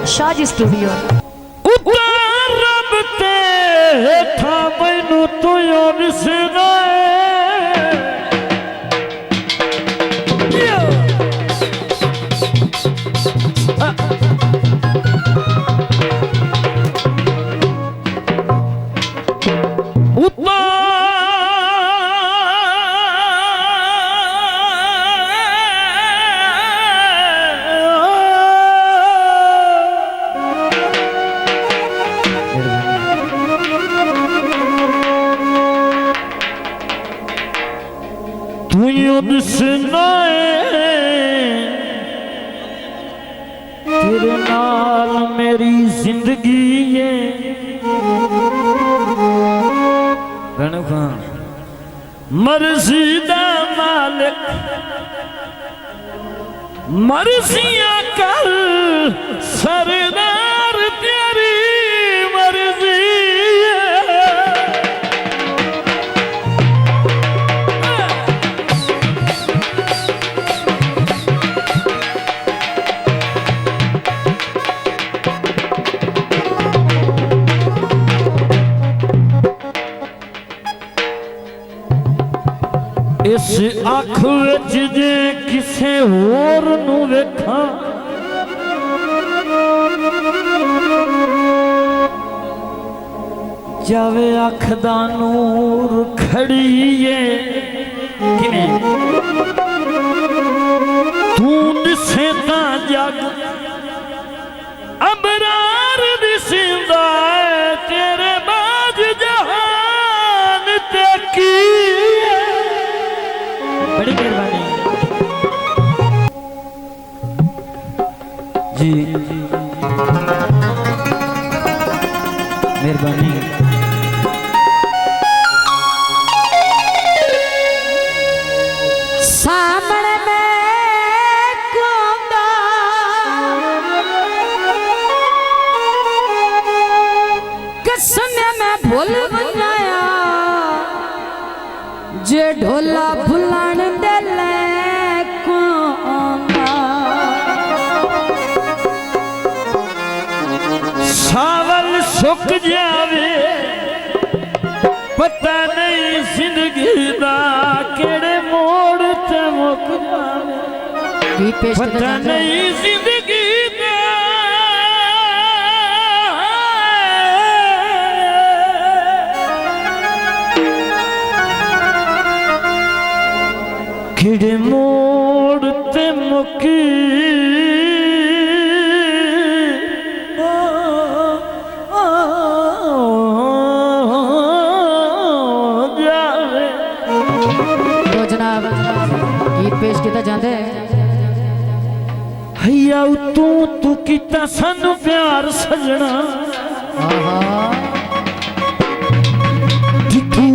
Shaji studio. रब ते हेठा मैनू तू दिसदा तेरे नाल मेरी जिंदगी है मर्जी दा मालिक मर्जियां कर सरदार तेरी मर्जी इस अख विच जे किसे होर नू वेखा जावे अख दा नूर खड़ीए किवें तू दिसे तां जग अबरार दिसदा तेरे बाज जहान ते की बड़ी मेहरबानी जी मेहरबानी सामने में कोंदा कसम में भूल बनाया जे ढोला भुलान दे ले सावल सुक जावे पता नहीं जिंदगी दा केड़े मोड़ ते मुक जावे पता नहीं जिंदगी दा केड़े मोड़ ते मुकी पेश किया जाते हैया तू किता सानू प्यार सजना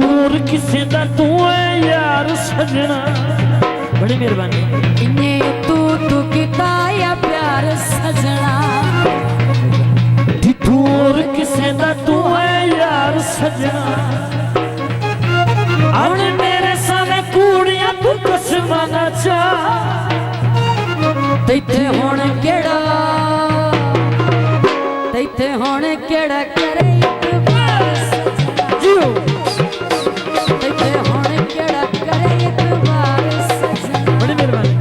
और किसे दा तू है यार सजना बड़ी मेहरबानी इन्हें तू किता या प्यार सजना और किसे दा तू है यार सजना आने मेरे सामने कूड़ियां तू कसमा ना चा तैथे हुण केड़ा करे इतबार जियो तैथे हुण केड़ा करे इतबार सजना बड़ी मेहरबानी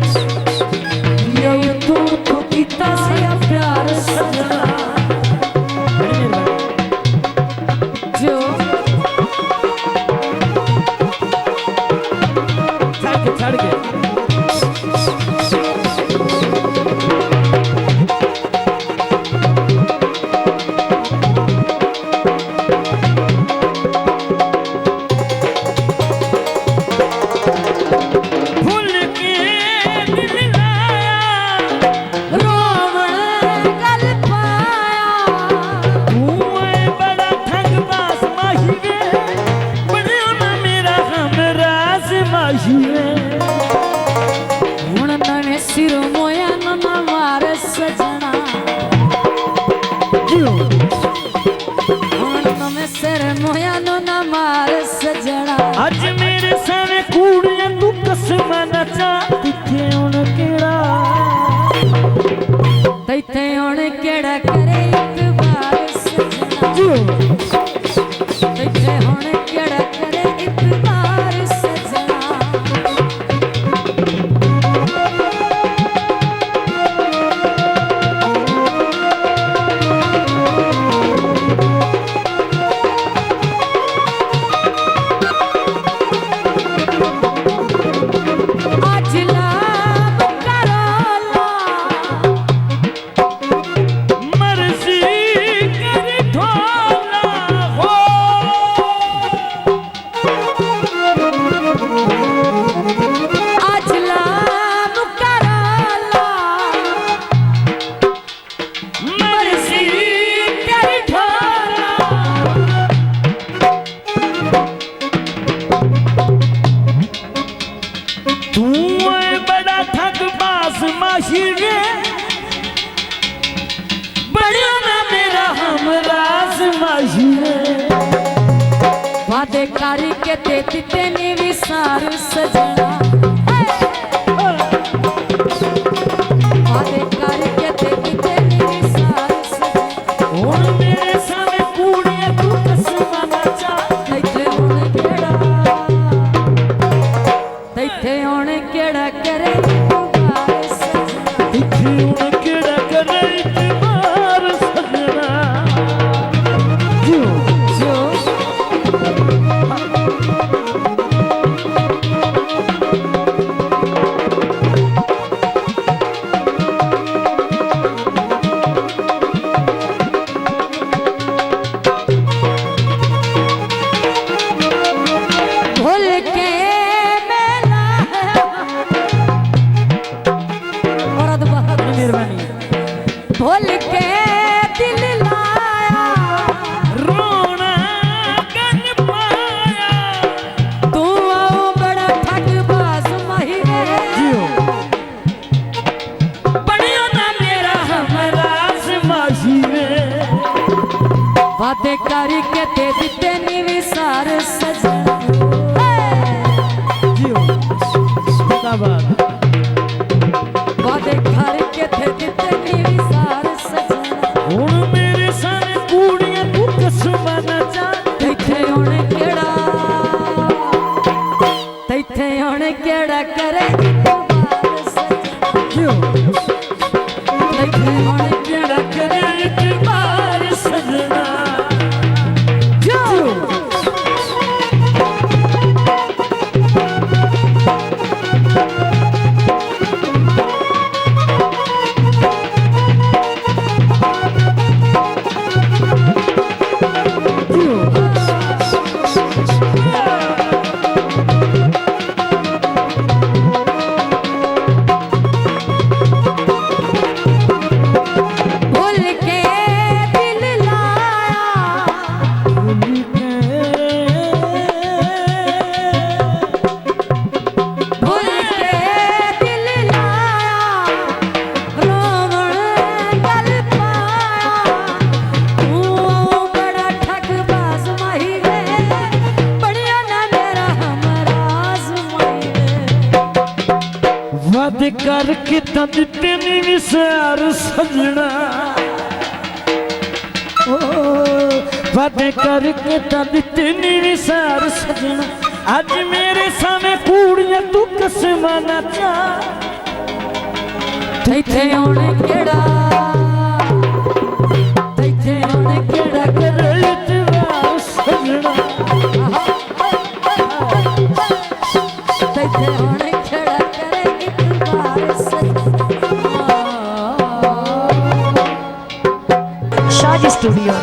ये तू किता या प्यार सजना बड़ी मेहरबानी जो छड़ के आज मेरे सामने कूड़ियां तू कसम नचा दिखे उन केड़ा तैथे हुण केड़ा करे इतबार सजना तैथे हुण केड़ा करे इतबार सजना वादे कारी के ते तेने विसार सजना वादे कारी के ते तेने विसार सजना और मेरे सामने कूड़िया तू कसमाना चा तैथे हुण केड़ा करे इतबार सजना तैथे हुण केड़ा करे इतबार सजना जो भूल के दिल लाया रोना गन पाया तू आओ बड़ा ठगबाज माहिरे बढ़िया ना मेरा हमराज माहिरे वादे कारी के ते तेने विसार सजना जिंदाबाद वादे कारी के ते तेने विसार सजना हुण मेरे सामने कूड़िया तू कसमाना चा तैथे हुण केड़ा करे इतबार सजना तैथे हुण केड़ा करे इतबार सजना वादे करके तद तेनी विसार सजना वादे करके तद तेनी विसार सजना आज मेरे सामने कूड़िया तू कसमाना चा तैथे हुण केड़ा करे इतबार सजना तैथे हुण केड़ा करे इतबार सजना शादी स्टूडियो।